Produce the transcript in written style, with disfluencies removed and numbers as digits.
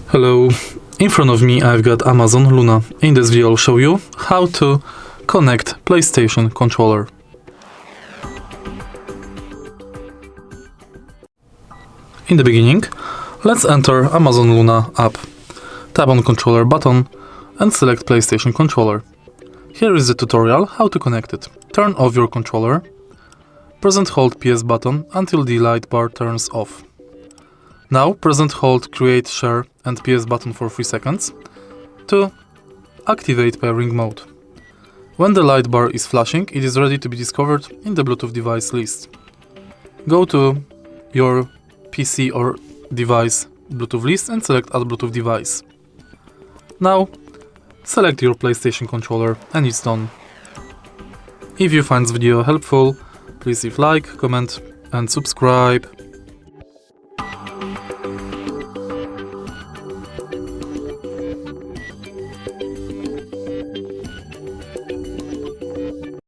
Hello, in front of me I've got Amazon Luna. In this video I'll show you how to connect PlayStation controller. In the beginning, let's enter Amazon Luna app. Tap on controller button and select PlayStation controller. Here is the tutorial how to connect it. Turn off your controller. Press and hold PS button until the light bar turns off. Now press and hold Create, Share and PS button for 3 seconds to activate pairing mode. When the light bar is flashing, it is ready to be discovered in the Bluetooth device list. Go to your PC or device Bluetooth list and select Add Bluetooth device. Now select your PlayStation controller and it's done. If you find this video helpful, please leave like, comment and subscribe.